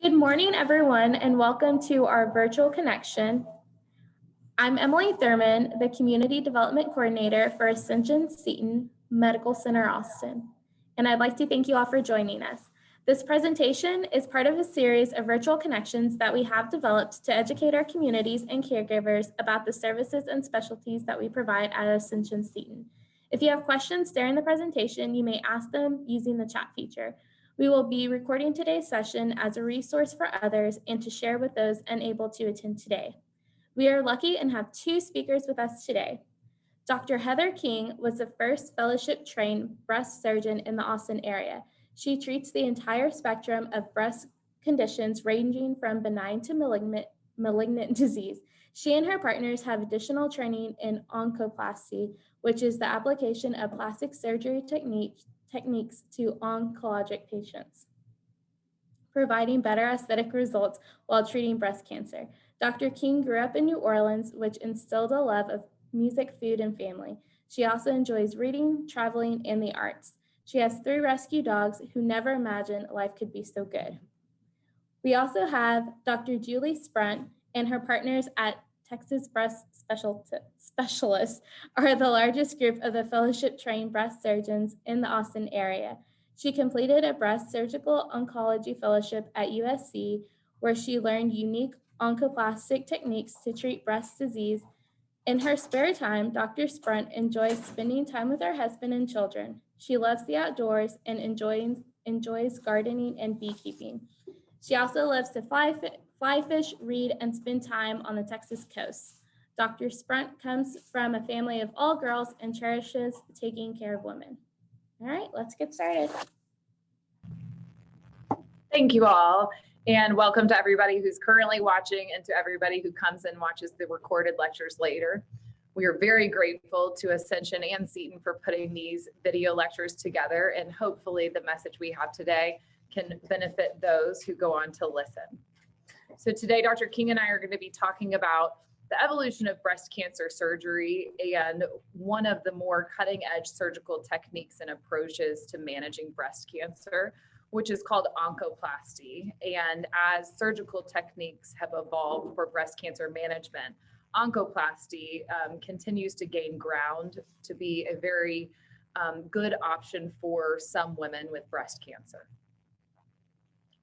Good morning, everyone, and welcome to our virtual connection. I'm Emily Thurman, the Community Development Coordinator for Ascension Seton Medical Center, Austin, and I'd like to thank you all for joining us. This presentation is part of a series of virtual connections that we have developed to educate our communities and caregivers about the services and specialties that we provide at Ascension Seton. If you have questions during the presentation, you may ask them using the chat feature. We will be recording today's session as a resource for others and to share with those unable to attend today. We are lucky and have two speakers with us today. Dr. Heather King was the first fellowship-trained breast surgeon in the Austin area. She treats the entire spectrum of breast conditions ranging from benign to malignant disease. She and her partners have additional training in Oncoplasty, which is the application of plastic surgery techniques to oncologic patients, providing better aesthetic results while treating breast cancer. Dr. King grew up in New Orleans, which instilled a love of music, food, and family. She also enjoys reading, traveling, and the arts. She has 3 rescue dogs who never imagined life could be so good. We also have Dr. Julie Sprunt and her partners at Texas Breast Specialists are the largest group of the fellowship-trained breast surgeons in the Austin area. She completed a breast surgical oncology fellowship at USC, where she learned unique oncoplastic techniques to treat breast disease. In her spare time, Dr. Sprunt enjoys spending time with her husband and children. She loves the outdoors and enjoys gardening and beekeeping. She also loves to fly fish, read, and spend time on the Texas coast. Dr. Sprunt comes from a family of all girls and cherishes taking care of women. All right, let's get started. Thank you all, and welcome to everybody who's currently watching and to everybody who comes and watches the recorded lectures later. We are very grateful to Ascension and Seton for putting these video lectures together, and hopefully the message we have today can benefit those who go on to listen. So today, Dr. King and I are going to be talking about the evolution of breast cancer surgery and one of the more cutting-edge surgical techniques and approaches to managing breast cancer, which is called oncoplasty. And as surgical techniques have evolved for breast cancer management, oncoplasty continues to gain ground to be a very good option for some women with breast cancer.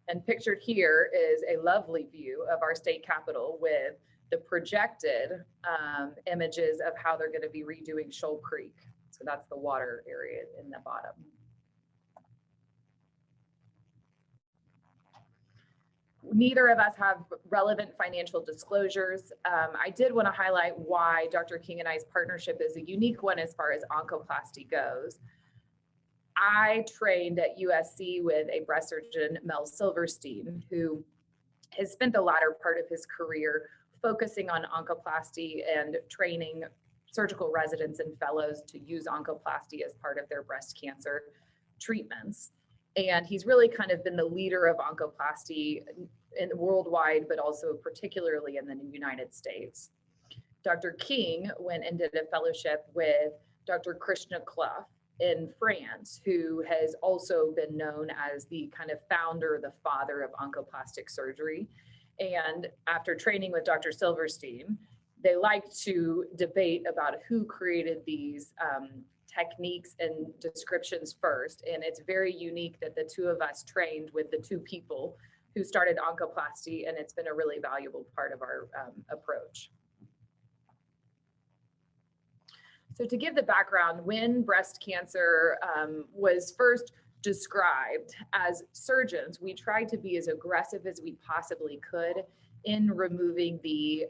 And pictured here is a lovely view of our state capitol with the projected images of how they're going to be redoing Shoal Creek. So that's the water area in the bottom. Neither of us have relevant financial disclosures. I did want to highlight why Dr. King and I's partnership is a unique one as far as oncoplasty goes. I trained at USC with a breast surgeon, Mel Silverstein, who has spent the latter part of his career focusing on oncoplasty and training surgical residents and fellows to use oncoplasty as part of their breast cancer treatments. And he's really kind of been the leader of oncoplasty worldwide, but also particularly in the United States. Dr. King went and did a fellowship with Dr. Krishna Clough in France, who has also been known as the kind of founder, the father of oncoplastic surgery. And after training with Dr. Silverstein, they like to debate about who created these techniques and descriptions first. And it's very unique that the two of us trained with the two people who started oncoplasty, and it's been a really valuable part of our approach. So to give the background, when breast cancer was first described, as surgeons, we tried to be as aggressive as we possibly could in removing the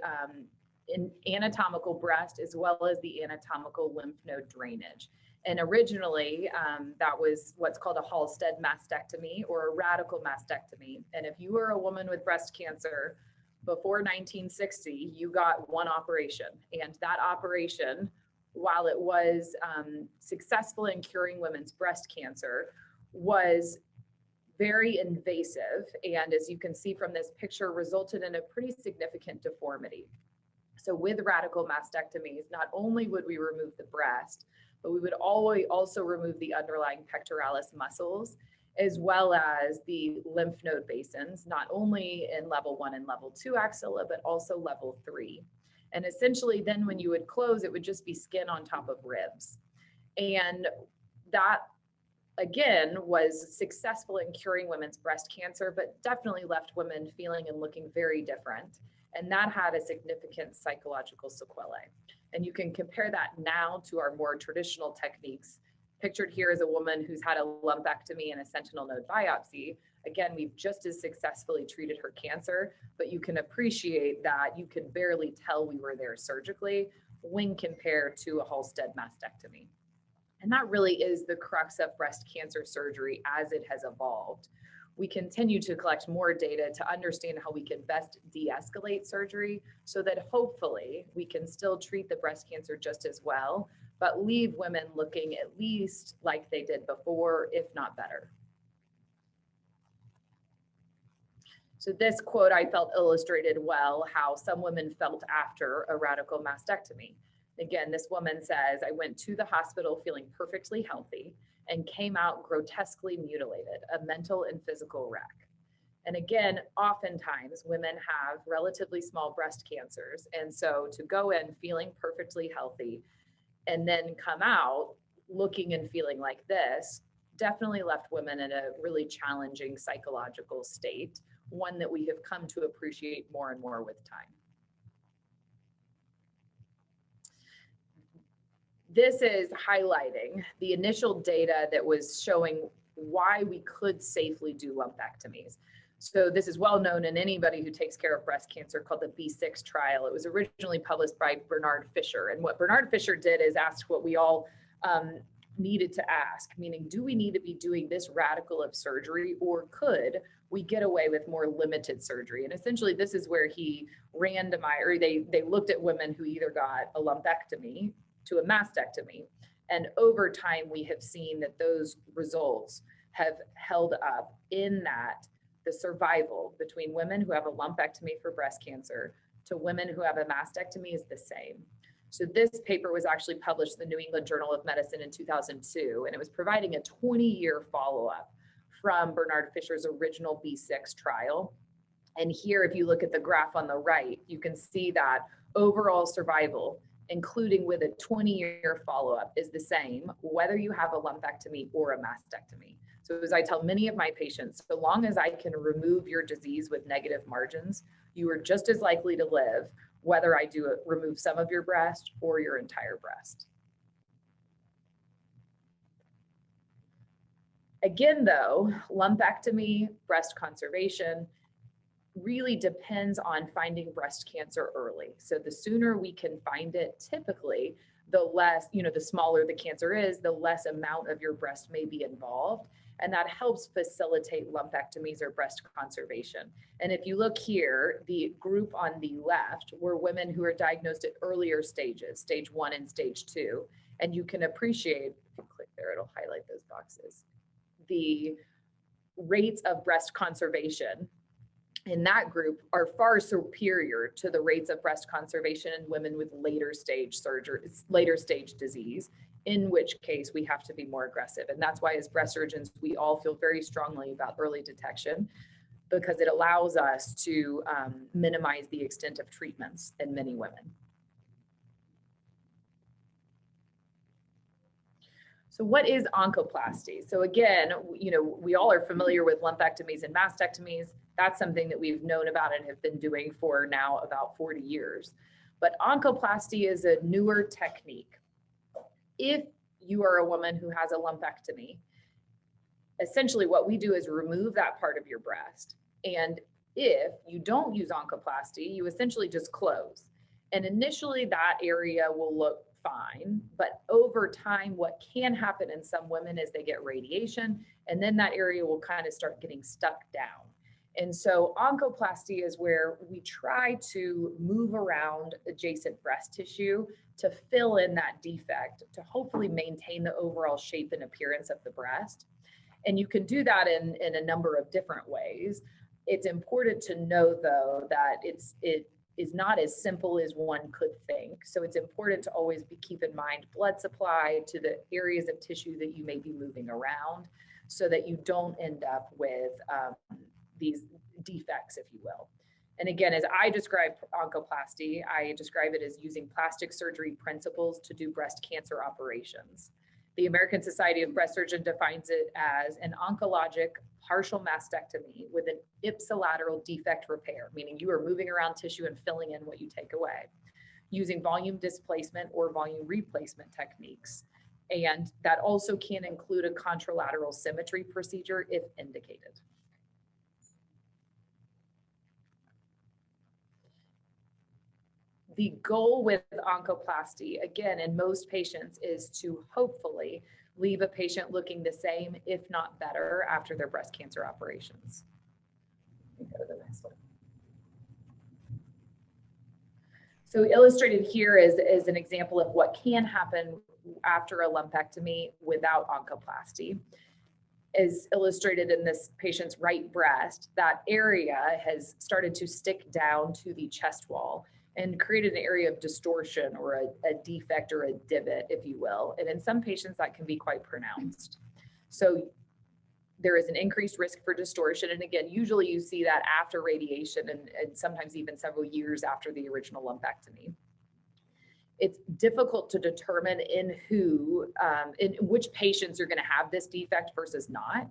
anatomical breast as well as the anatomical lymph node drainage. And originally, that was what's called a Halstead Mastectomy or a radical mastectomy. And if you were a woman with breast cancer before 1960, you got one operation. And that operation, while it was successful in curing women's breast cancer, was very invasive. And as you can see from this picture, resulted in a pretty significant deformity. So with radical mastectomies, not only would we remove the breast, but we would always also remove the underlying pectoralis muscles. as well as the lymph node basins, not only in level 1 and level 2 axilla, but also level 3. And essentially then when you would close, it would just be skin on top of ribs. And that, again, was successful in curing women's breast cancer, but definitely left women feeling and looking very different. And that had a significant psychological sequelae. And you can compare that now to our more traditional techniques. Pictured here is a woman who's had a lumpectomy and a sentinel node biopsy. Again, we've just as successfully treated her cancer, but you can appreciate that you can barely tell we were there surgically when compared to a Halstead mastectomy. And that really is the crux of breast cancer surgery as it has evolved. We continue to collect more data to understand how we can best de-escalate surgery so that hopefully we can still treat the breast cancer just as well, but leave women looking at least like they did before, if not better. So this quote I felt illustrated well how some women felt after a radical mastectomy. Again, this woman says, I went to the hospital feeling perfectly healthy and came out grotesquely mutilated, a mental and physical wreck. And again, oftentimes women have relatively small breast cancers. And so to go in feeling perfectly healthy and then come out looking and feeling like this definitely left women in a really challenging psychological state, one that we have come to appreciate more and more with time. This is highlighting the initial data that was showing why we could safely do lumpectomies. So this is well known in anybody who takes care of breast cancer, called the B6 trial. It was originally published by Bernard Fisher. And what Bernard Fisher did is ask what we all needed to ask, meaning, do we need to be doing this radical of surgery, or could we get away with more limited surgery? And essentially this is where he randomized, or they looked at women who either got a lumpectomy to a mastectomy. And over time, we have seen that those results have held up in that the survival between women who have a lumpectomy for breast cancer to women who have a mastectomy is the same. So this paper was actually published in the New England Journal of Medicine in 2002, and it was providing a 20-year follow-up from Bernard Fisher's original B6 trial. And here, if you look at the graph on the right, you can see that overall survival, including with a 20-year follow-up, is the same, whether you have a lumpectomy or a mastectomy. So as I tell many of my patients, so long as I can remove your disease with negative margins, you are just as likely to live, whether I remove some of your breast or your entire breast. Again, though, lumpectomy, breast conservation, really depends on finding breast cancer early. So the sooner we can find it, typically, the less, the smaller the cancer is, the less amount of your breast may be involved. And that helps facilitate lumpectomies or breast conservation. And if you look here, the group on the left were women who are diagnosed at earlier stages, stage 1 and stage 2. And you can appreciate, if you click there, it'll highlight those boxes, the rates of breast conservation in that group are far superior to the rates of breast conservation in women with later stage surgery, later stage disease, in which case we have to be more aggressive. And that's why as breast surgeons, we all feel very strongly about early detection, because it allows us to minimize the extent of treatments in many women. So what is oncoplasty? So again, we all are familiar with lumpectomies and mastectomies. That's something that we've known about and have been doing for now about 40 years. But oncoplasty is a newer technique. If you are a woman who has a lumpectomy, essentially what we do is remove that part of your breast. And if you don't use oncoplasty, you essentially just close. And initially that area will look fine, but over time, what can happen in some women is they get radiation, and then that area will kind of start getting stuck down. And so oncoplasty is where we try to move around adjacent breast tissue to fill in that defect, to hopefully maintain the overall shape and appearance of the breast. And you can do that in a number of different ways. It's important to know, though, that it is not as simple as one could think. So it's important to always keep in mind blood supply to the areas of tissue that you may be moving around. so that you don't end up with these defects, if you will. And again, as I describe oncoplasty, I describe it as using plastic surgery principles to do breast cancer operations. The American Society of Breast Surgeons defines it as an oncologic partial mastectomy with an ipsilateral defect repair, meaning you are moving around tissue and filling in what you take away, using volume displacement or volume replacement techniques. And that also can include a contralateral symmetry procedure if indicated. The goal with oncoplasty, again, in most patients, is to hopefully leave a patient looking the same, if not better, after their breast cancer operations. Go to the next one. So illustrated here is an example of what can happen after a lumpectomy without oncoplasty. As illustrated in this patient's right breast, that area has started to stick down to the chest wall and created an area of distortion or a defect or a divot, if you will. And in some patients that can be quite pronounced. So there is an increased risk for distortion. And again, usually you see that after radiation and sometimes even several years after the original lumpectomy. It's difficult to determine in which patients you're going to have this defect versus not.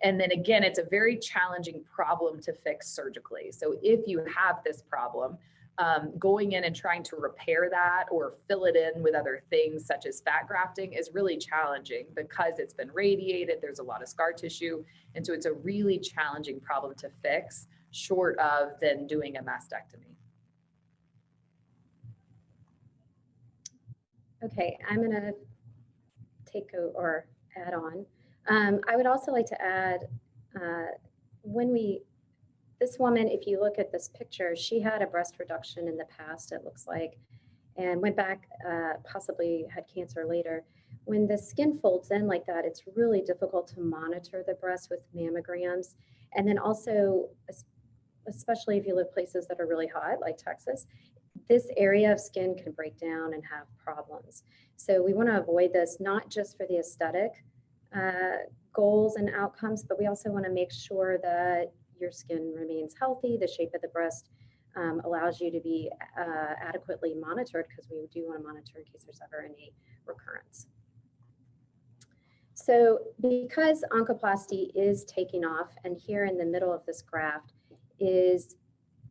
And then again, it's a very challenging problem to fix surgically. So if you have this problem, going in and trying to repair that or fill it in with other things such as fat grafting is really challenging because it's been radiated, there's a lot of scar tissue, and so it's a really challenging problem to fix short of then doing a mastectomy. Okay, I'm gonna take or add on. I would also like to add, this woman, if you look at this picture, she had a breast reduction in the past, it looks like, and went back, possibly had cancer later. When the skin folds in like that, it's really difficult to monitor the breast with mammograms. And then also, especially if you live places that are really hot, like Texas, this area of skin can break down and have problems. So we want to avoid this, not just for the aesthetic goals and outcomes, but we also want to make sure that your skin remains healthy. The shape of the breast allows you to be adequately monitored, because we do want to monitor in case there's ever any recurrence. So because oncoplasty is taking off, and here in the middle of this graph is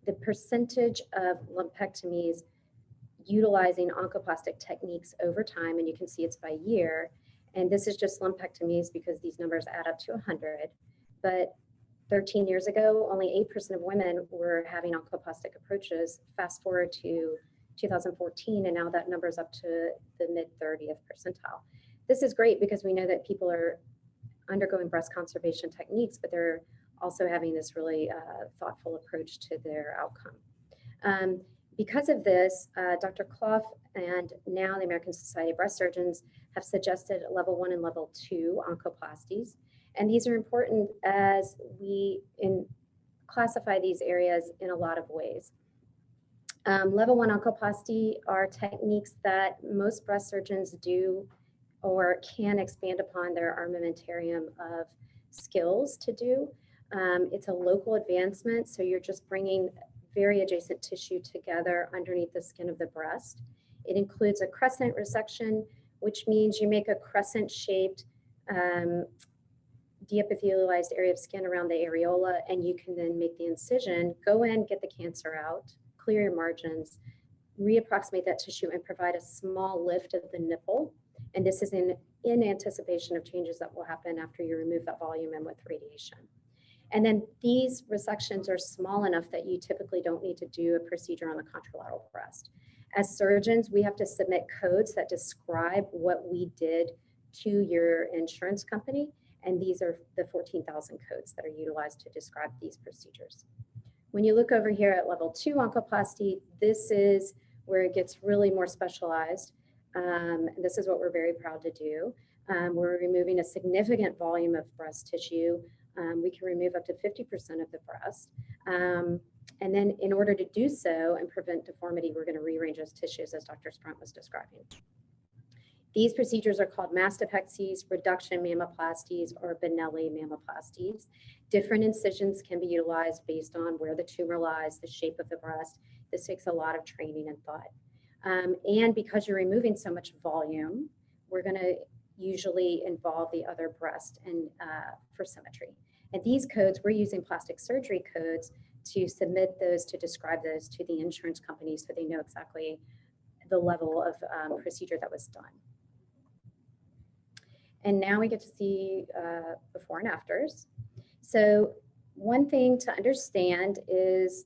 the percentage of lumpectomies utilizing oncoplastic techniques over time, and you can see it's by year. And this is just lumpectomies because these numbers add up to 100. But 13 years ago, only 8% of women were having oncoplastic approaches. Fast forward to 2014, and now that number is up to the mid-30th percentile. This is great because we know that people are undergoing breast conservation techniques, but they're also having this really thoughtful approach to their outcome. Because of this, Dr. Clough and now the American Society of Breast Surgeons have suggested level 1 and level 2 oncoplasties. And these are important as we classify these areas in a lot of ways. Level 1 oncoplasty are techniques that most breast surgeons do or can expand upon their armamentarium of skills to do. It's a local advancement, so you're just bringing very adjacent tissue together underneath the skin of the breast. It includes a crescent resection, which means you make a crescent-shaped deepithelialized area of skin around the areola, and you can then make the incision, go in, get the cancer out, clear your margins, reapproximate that tissue, and provide a small lift of the nipple. And this is in anticipation of changes that will happen after you remove that volume and with radiation. And then these resections are small enough that you typically don't need to do a procedure on the contralateral breast. As surgeons, we have to submit codes that describe what we did to your insurance company. And these are the 14,000 codes that are utilized to describe these procedures. When you look over here at level 2 oncoplasty, this is where it gets really more specialized. This is what we're very proud to do. We're removing a significant volume of breast tissue. We can remove up to 50% of the breast. And then in order to do so and prevent deformity, we're going to rearrange those tissues as Dr. Sprunt was describing. These procedures are called mastectomies, reduction mammoplasties, or Benelli mammoplasties. Different incisions can be utilized based on where the tumor lies, the shape of the breast. This takes a lot of training and thought. And because you're removing so much volume, we're going to usually involve the other breast and for symmetry. And these codes, we're using plastic surgery codes to submit those, to describe those to the insurance company so they know exactly the level of procedure that was done. And now we get to see before and afters. So one thing to understand is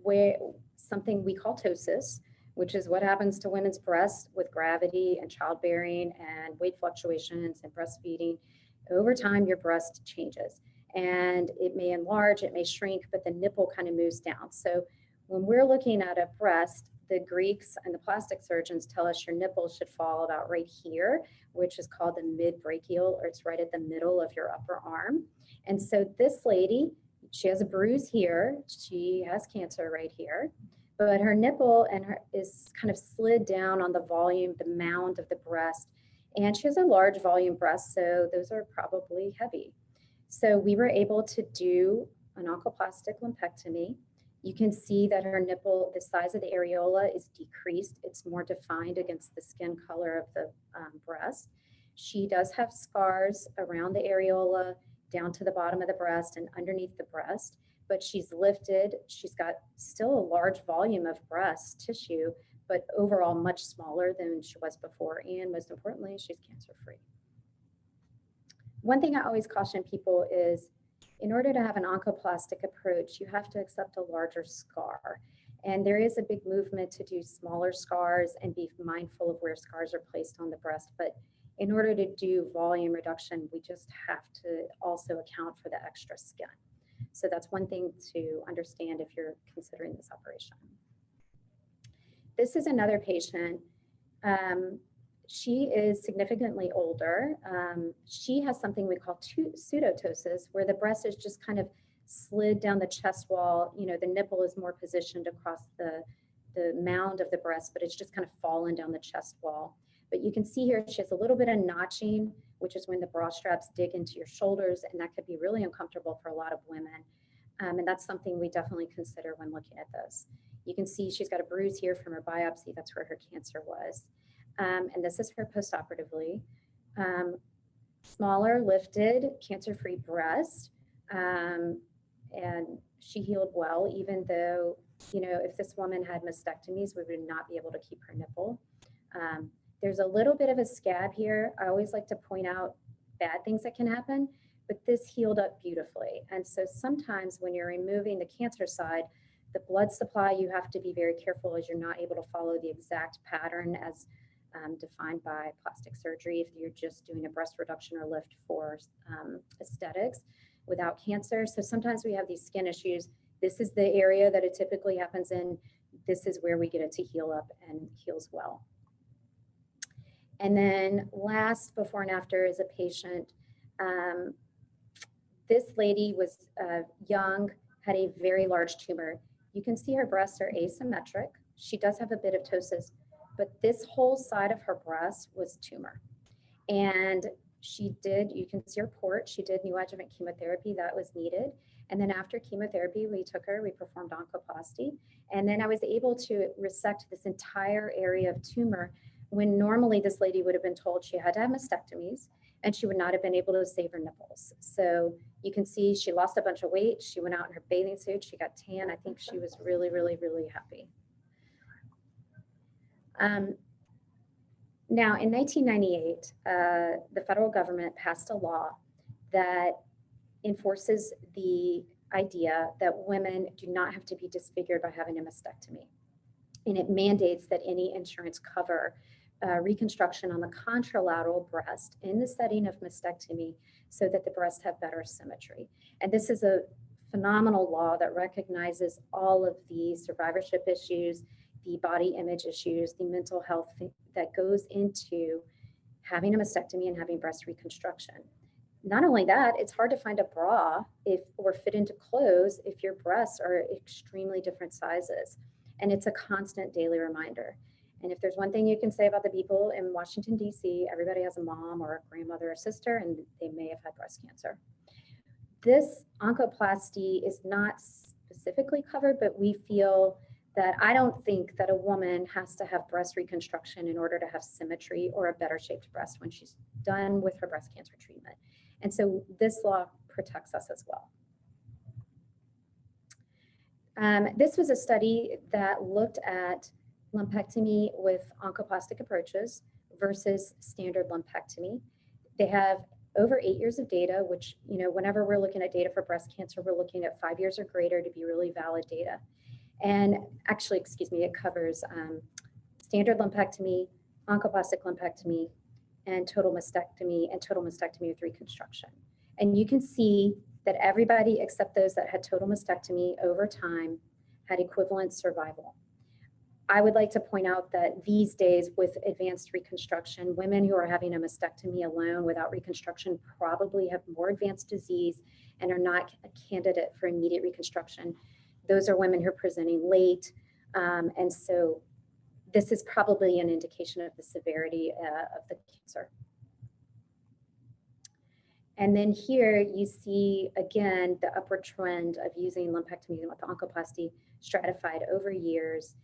where something we call ptosis, which is what happens to women's breasts with gravity and childbearing and weight fluctuations and breastfeeding. Over time, your breast changes and it may enlarge, it may shrink, but the nipple kind of moves down. So when we're looking at a breast, the Greeks and the plastic surgeons tell us your nipple should fall about right here, which is called the mid-brachial, or it's right at the middle of your upper arm. And so this lady, she has a bruise here. She has cancer right here, but her nipple is kind of slid down on the volume, the mound of the breast. And she has a large volume breast, so those are probably heavy. So we were able to do an oncoplastic lumpectomy. You can see that her nipple, the size of the areola is decreased. It's more defined against the skin color of the breast. She does have scars around the areola, down to the bottom of the breast and underneath the breast, but she's lifted. She's got still a large volume of breast tissue, but overall much smaller than she was before. And most importantly, she's cancer-free. One thing I always caution people is, in order to have an oncoplastic approach, you have to accept a larger scar. And there is a big movement to do smaller scars and be mindful of where scars are placed on the breast. But in order to do volume reduction, we just have to also account for the extra skin. So that's one thing to understand if you're considering this operation. This is another patient. She is significantly older. She has something we call pseudotosis, where the breast is just kind of slid down the chest wall. You know, the nipple is more positioned across the mound of the breast, but it's just kind of fallen down the chest wall. But you can see here, she has a little bit of notching, which is when the bra straps dig into your shoulders, and that could be really uncomfortable for a lot of women. And that's something we definitely consider when looking at this. You can see she's got a bruise here from her biopsy. That's where her cancer was. And this is her postoperatively. Smaller, lifted, cancer-free breast. And she healed well, even though, you know, if this woman had mastectomies, we would not be able to keep her nipple. There's a little bit of a scab here. I always like to point out bad things that can happen, but this healed up beautifully. And so sometimes when you're removing the cancer side, the blood supply, you have to be very careful as you're not able to follow the exact pattern as defined by plastic surgery if you're just doing a breast reduction or lift for aesthetics without cancer. So sometimes we have these skin issues. This is the area that it typically happens in. This is where we get it to heal up and heals well. And then last, before and after, is a patient. This lady was young, had a very large tumor. You can see her breasts are asymmetric. She does have a bit of ptosis, but this whole side of her breast was tumor. And she did, you can see her port, she did neoadjuvant chemotherapy that was needed. And then after chemotherapy, we took her, we performed oncoplasty. And then I was able to resect this entire area of tumor when normally this lady would have been told she had to have mastectomies and she would not have been able to save her nipples. So you can see she lost a bunch of weight. She went out in her bathing suit, she got tan. I think she was really, really, really happy. Now, in 1998, the federal government passed a law that enforces the idea that women do not have to be disfigured by having a mastectomy. And it mandates that any insurance cover reconstruction on the contralateral breast in the setting of mastectomy so that the breasts have better symmetry. And this is a phenomenal law that recognizes all of the survivorship issues, the body image issues, the mental health that goes into having a mastectomy and having breast reconstruction. Not only that, it's hard to find a bra or fit into clothes if your breasts are extremely different sizes. And it's a constant daily reminder. And if there's one thing you can say about the people in Washington, D.C., everybody has a mom or a grandmother or sister, and they may have had breast cancer. This oncoplasty is not specifically covered, but we feel that I don't think that a woman has to have breast reconstruction in order to have symmetry or a better shaped breast when she's done with her breast cancer treatment. And so this law protects us as well. This was a study that looked at lumpectomy with oncoplastic approaches versus standard lumpectomy. They have over 8 years of data, which, you know, whenever we're looking at data for breast cancer, we're looking at 5 years or greater to be really valid data. And actually, excuse me, it covers standard lumpectomy, oncoplastic lumpectomy, and total mastectomy with reconstruction. And you can see that everybody except those that had total mastectomy over time had equivalent survival. I would like to point out that these days with advanced reconstruction, women who are having a mastectomy alone without reconstruction probably have more advanced disease and are not a candidate for immediate reconstruction. Those are women who are presenting late. And so this is probably an indication of the severity of the cancer. And then here you see, again, the upward trend of using lumpectomy with oncoplasty stratified over years.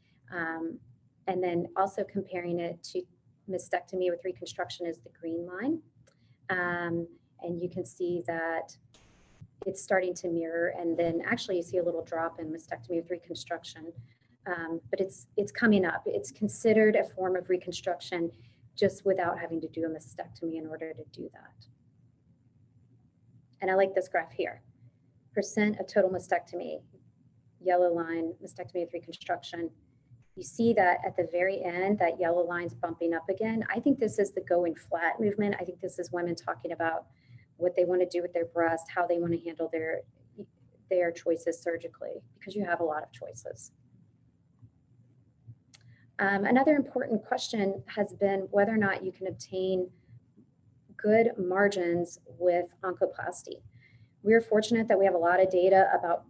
And then also comparing it to mastectomy with reconstruction is the green line. And you can see that it's starting to mirror. And then actually you see a little drop in mastectomy with reconstruction. But it's coming up. It's considered a form of reconstruction just without having to do a mastectomy in order to do that. And I like this graph here. Percent of total mastectomy, yellow line, mastectomy with reconstruction. You see that at the very end, that yellow line's bumping up again. I think this is the going flat movement. I think this is women talking about what they want to do with their breast, how they want to handle their choices surgically, because you have a lot of choices. Another important question has been whether or not you can obtain good margins with oncoplasty. We're fortunate that we have a lot of data about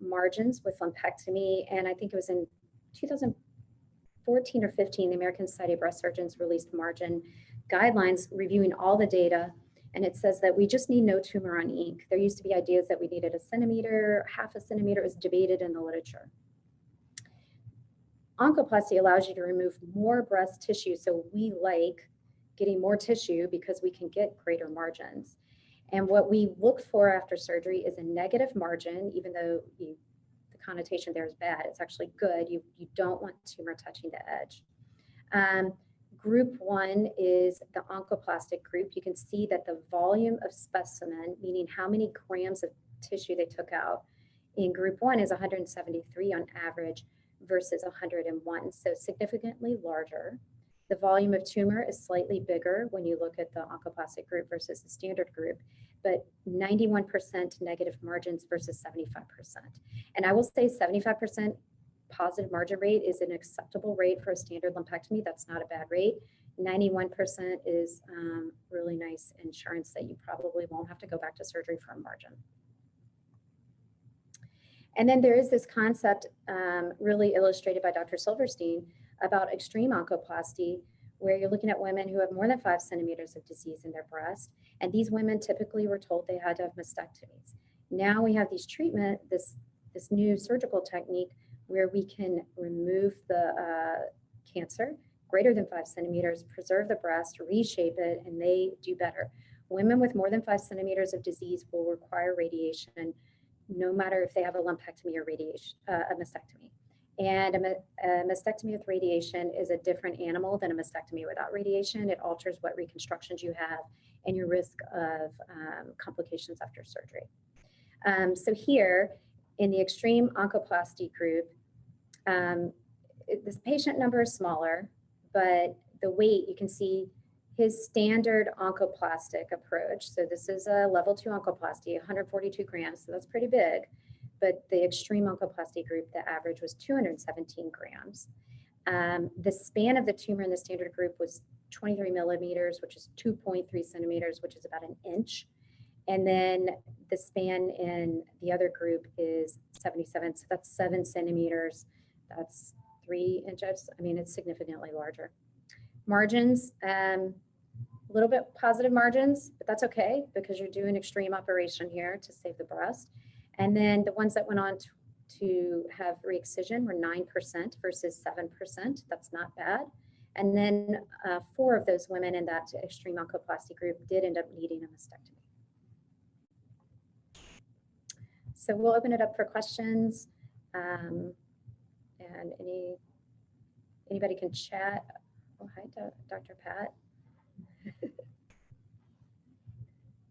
margins with lumpectomy, and I think it was in 2014 or 15, the American Society of Breast Surgeons released margin guidelines reviewing all the data, and it says that we just need no tumor on ink. There used to be ideas that we needed a centimeter, half a centimeter. It was debated in the literature. Oncoplasty allows you to remove more breast tissue, so we like getting more tissue because we can get greater margins. And what we look for after surgery is a negative margin, even though the connotation there is bad, it's actually good. You don't want tumor touching the edge. Group 1 is the oncoplastic group. You can see that the volume of specimen, meaning how many grams of tissue they took out, in group 1 is 173 on average versus 101, so significantly larger. The volume of tumor is slightly bigger when you look at the oncoplastic group versus the standard group, but 91% negative margins versus 75%. And I will say 75% positive margin rate is an acceptable rate for a standard lumpectomy. That's not a bad rate. 91% is really nice insurance that you probably won't have to go back to surgery for a margin. And then there is this concept really illustrated by Dr. Silverstein about extreme oncoplasty, where you're looking at women who have more than 5 centimeters of disease in their breast. And these women typically were told they had to have mastectomies. Now we have these treatment, this new surgical technique where we can remove the cancer greater than 5 centimeters, preserve the breast, reshape it, and they do better. Women with more than 5 centimeters of disease will require radiation, no matter if they have a lumpectomy or radiation, a mastectomy. And a mastectomy with radiation is a different animal than a mastectomy without radiation. It alters what reconstructions you have and your risk of complications after surgery. So here in the extreme oncoplasty group, this patient number is smaller, but the weight, you can see his standard oncoplastic approach. So this is a level 2 oncoplasty, 142 grams, so that's pretty big. But the extreme oncoplasty group, the average was 217 grams. The span of the tumor in the standard group was 23 millimeters, which is 2.3 centimeters, which is about an inch. And then the span in the other group is 77, so that's 7 centimeters. That's 3 inches. I mean, it's significantly larger. Margins, a little bit positive margins, but that's okay because you're doing extreme operation here to save the breast. And then the ones that went on to have re-excision were 9% versus 7%. That's not bad. And then 4 of those women in that extreme oncoplasty group did end up needing a mastectomy. So we'll open it up for questions. And anybody can chat. Oh, hi, Dr. Pat.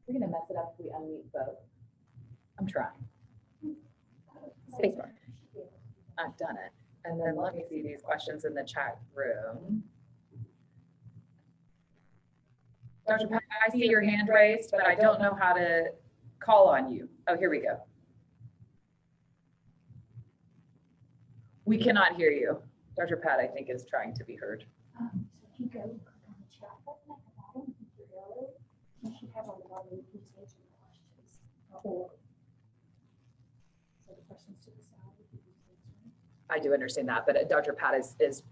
We're gonna mess it up if we unmute both. I'm trying. Spacebar. I've done it. And then let me see these questions in the chat room. Dr. Pat, I see your hand raised, but I don't know how to call on you. Oh, here we go. We cannot hear you. Dr. Pat, I think, is trying to be heard. So if you go click on the chat button at the bottom, you should have on the bottom, you can just answer the questions. Or, so the questions to the side, you can just answer it. I do understand that, but Dr. Pat is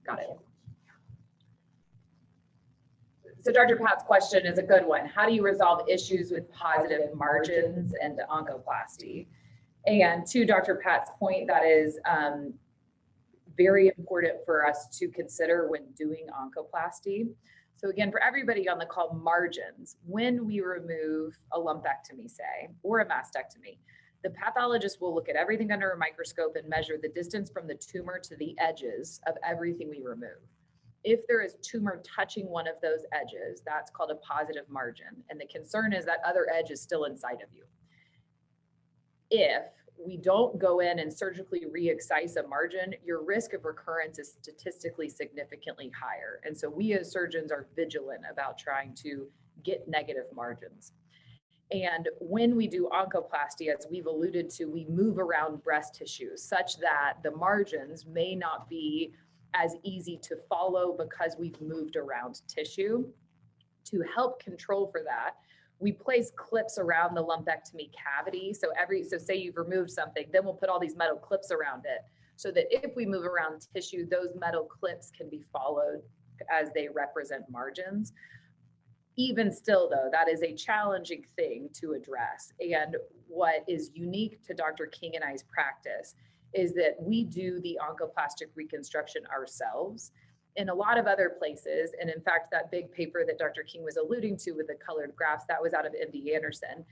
got it. So Dr. Pat's question is a good one. How do you resolve issues with positive margins and oncoplasty? And to Dr. Pat's point, that is very important for us to consider when doing oncoplasty. So again, for everybody on the call, margins, when we remove a lumpectomy, say, or a mastectomy, the pathologist will look at everything under a microscope and measure the distance from the tumor to the edges of everything we remove. If there is tumor touching one of those edges, that's called a positive margin. And the concern is that other edge is still inside of you. If we don't go in and surgically re-excise a margin, your risk of recurrence is statistically significantly higher. And so we as surgeons are vigilant about trying to get negative margins. And when we do oncoplasty, as we've alluded to, we move around breast tissue such that the margins may not be as easy to follow because we've moved around tissue. To help control for that, we place clips around the lumpectomy cavity. So say you've removed something, then we'll put all these metal clips around it so that if we move around tissue, those metal clips can be followed as they represent margins. Even still though, that is a challenging thing to address. And what is unique to Dr. King and I's practice is that we do the oncoplastic reconstruction ourselves. In a lot of other places, and in fact, that big paper that Dr. King was alluding to with the colored graphs, that was out of MD Anderson.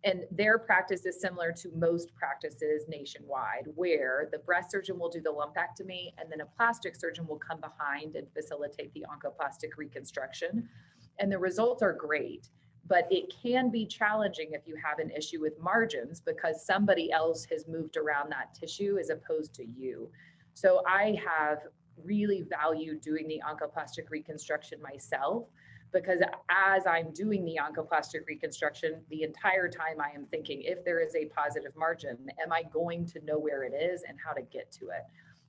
And their practice is similar to most practices nationwide, where the breast surgeon will do the lumpectomy and then a plastic surgeon will come behind and facilitate the oncoplastic reconstruction. And the results are great, but it can be challenging if you have an issue with margins because somebody else has moved around that tissue as opposed to you. So I have really valued doing the oncoplastic reconstruction myself because as I'm doing the oncoplastic reconstruction, the entire time I am thinking, if there is a positive margin, am I going to know where it is and how to get to it?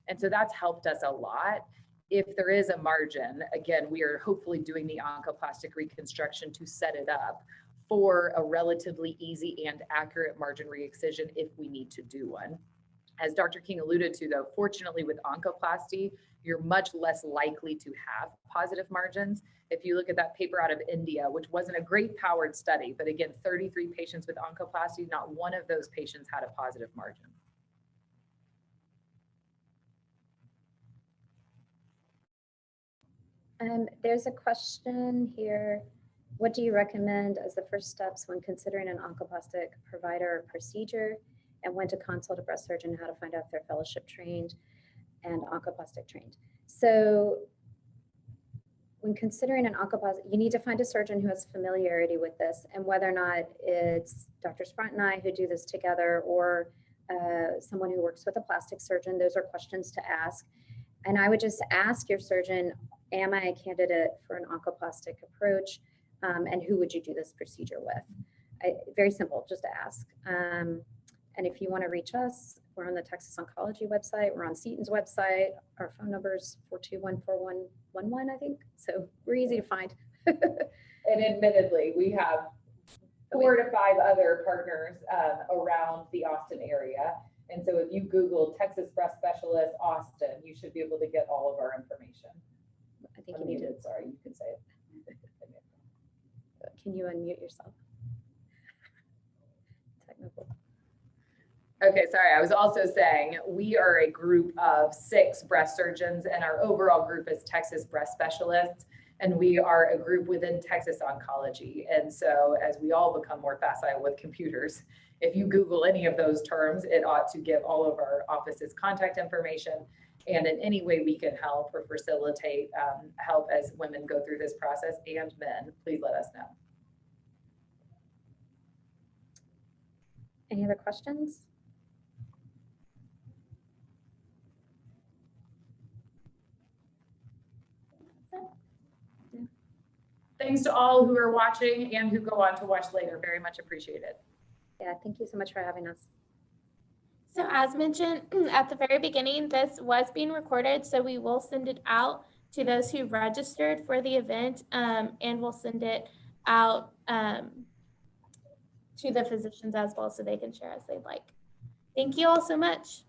And so that's helped us a lot. If there is a margin, again, we are hopefully doing the oncoplastic reconstruction to set it up for a relatively easy and accurate margin re-excision if we need to do one. As Dr. King alluded to though, fortunately with oncoplasty, you're much less likely to have positive margins. If you look at that paper out of India, which wasn't a great powered study, but again, 33 patients with oncoplasty, not one of those patients had a positive margin. There's a question here. What do you recommend as the first steps when considering an oncoplastic provider or procedure, and when to consult a breast surgeon, how to find out if they're fellowship trained and oncoplastic trained? So when considering an oncoplastic, you need to find a surgeon who has familiarity with this, and whether or not it's Dr. Sprunt and I who do this together or someone who works with a plastic surgeon, those are questions to ask. And I would just ask your surgeon, am I a candidate for an oncoplastic approach? And who would you do this procedure with? Very simple, just to ask. And if you want to reach us, we're on the Texas Oncology website. We're on Seton's website. Our phone number is 421-4111, I think. So we're easy to find. And admittedly, we have 4 to 5 other partners around the Austin area. And so if you Google Texas Breast Specialist Austin, you should be able to get all of our information. I think you need to, Sorry, you can say it. can you unmute yourself? Technical. Okay, sorry. I was also saying we are a group of 6 breast surgeons, and our overall group is Texas Breast Specialists. And we are a group within Texas Oncology. And so as we all become more facile with computers, if you Google any of those terms, it ought to give all of our offices contact information. And in any way we can help or facilitate help as women go through this process, and men, please let us know. Any other questions? Thanks to all who are watching and who go on to watch later. Very much appreciated. Yeah, thank you so much for having us. So as mentioned at the very beginning, this was being recorded, so we will send it out to those who registered for the event, and we'll send it out to the physicians as well so they can share as they'd like. Thank you all so much.